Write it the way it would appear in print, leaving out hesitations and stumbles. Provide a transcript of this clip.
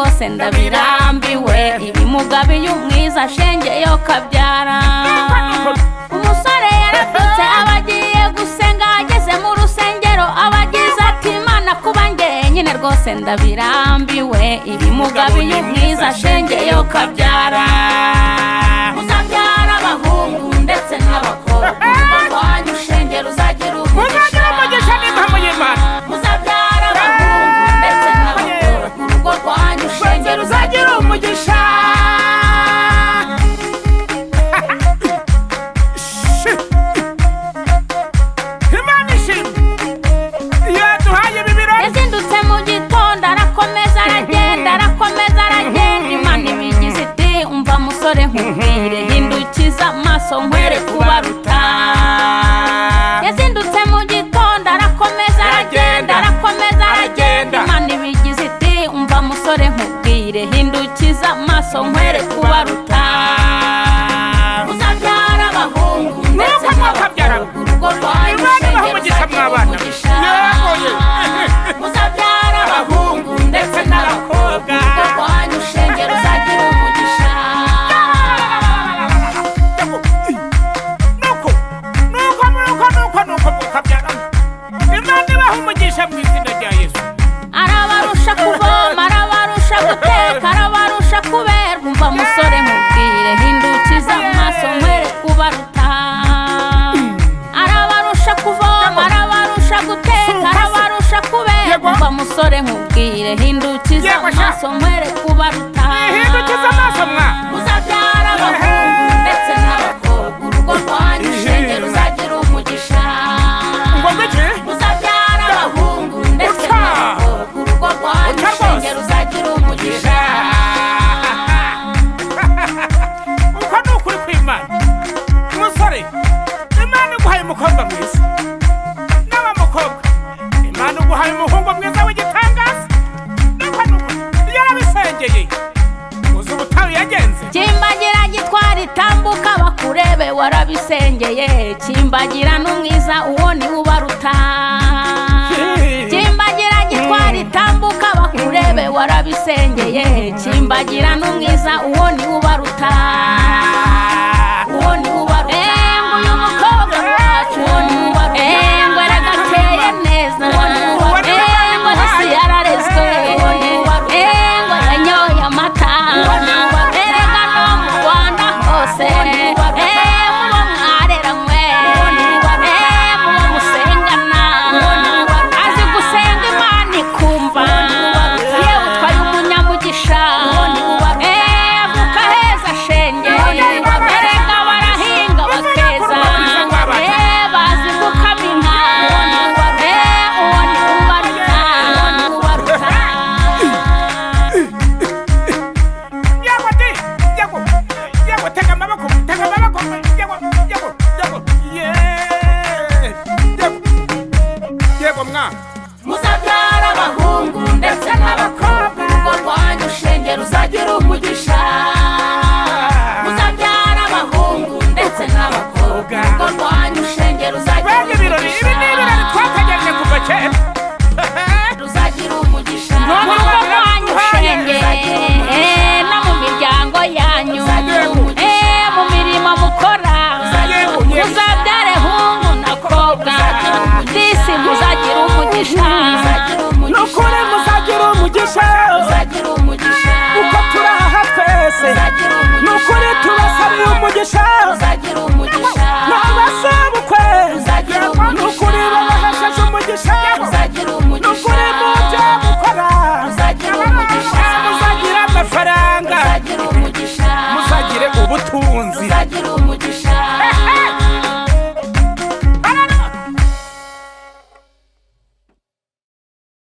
rwose ndabirambiwe, iri mugabo iyo umwiza shenge yo kabyara. Umusore yarabyutse abagiye gusenga, ageze mu rusengero abagize ati Imana kuba njyenyine rwose ndabirambiwe, iri mugabo iyo umwiza shenge yo kabyara. Muzabyara abahungu ndetse n'abakobwa, urugo rwanyu shenge ruzagira umugisha. Muzabyara abahungu ndetse n'abakobwa, urugo rwanyu shenge ruzagira umugisha. Yazindutse mu gitondo arakomeza aragenda, arakomeza aragenda, Imana ibigize iti umva musore nkubwire, hindukiza amaso nkwereke ubaruta. Yazindutse mu gitondo arakomeza aragenda, arakomeza aragenda, Imana ibigize iti umva musore nkubwire, hindukiza amaso nkwereke ubaruta. Muzabyara abahungu ndetse n'abakobwa, urugo rwanyu shenge ruzagira umugisha. Muzabyara abahungu ndetse n'abakobwa, urugo rwanyu shenge ruzagira umugisha. Arabarusha kuvoma, arabarusha guteka, arabarusha kuberwa, umva musore nkubwire, hindukiza amaso nkwereke ubaruta. Arabarusha kuvoma, arabarusha guteka, arabarusha kuberwa, umva musore nkubwire, hindukiza amaso nkwereke ubaruta. Muzabyara abahungu ndetse n'abakobwa, urugo rwanyu shenge ruzagira umugisha. Muzabyara abahungu ndetse n'abakobwa, urugo rwanyu shenge ruzagira umugisha. Uko ni ukuri kw'Imana. Umusore, Imana iguhaye umukobwa mwiza, nawe mukobwa, Imana iguhaye umuhungu mwiza w'igitangaza. Nuko ni ukuri, yarabisengeye, uzi ubutayu yagenze. Kimbagira gitwara itambuka bakurebe warabisengeye, kimbagira n'umwiza uwo ni ubaruta. Kimbagira gitwara itambuka bakurebe warabisengeye, kimbagira n'umwiza uwo ni ubaruta. Uwo ni ubaruta. Uyu mukobwa wacu uwo ni ubaruta. Ngo aragateye neza, ngo isi yararezwe, ngo yanyoye amata, erega no mu Rwanda hose mubo mwareranywe, mubo musengana, azi gusenga Imana ikumva, yewe utwaye umunyamugisha, vuka heza shenge, erega barahinga bakeza, bazi gukama inka, uwo ni ubaruta. Tega amaboko, tega amaboko, yego mwana. Muzabyara abahungu ndetse n'abakobwa, urugo rwanyu shenge ruzagira umugisha. Muzabyara abahungu ndetse n'abakobwa, urugo rwanyu shenge ruzagira umugisha. Ibi ni ibirori twategereje kuva kera. Ruzagira umugisha mu rugo rwanyu shenge, no mu miryango yanyu, mu mirimo mukora, muzabyare hungu na kobwa, disi muzagira umugisha. Nukuri muzagira umugisha, uko turi aha twese, nukuri tubasabiye umugisha.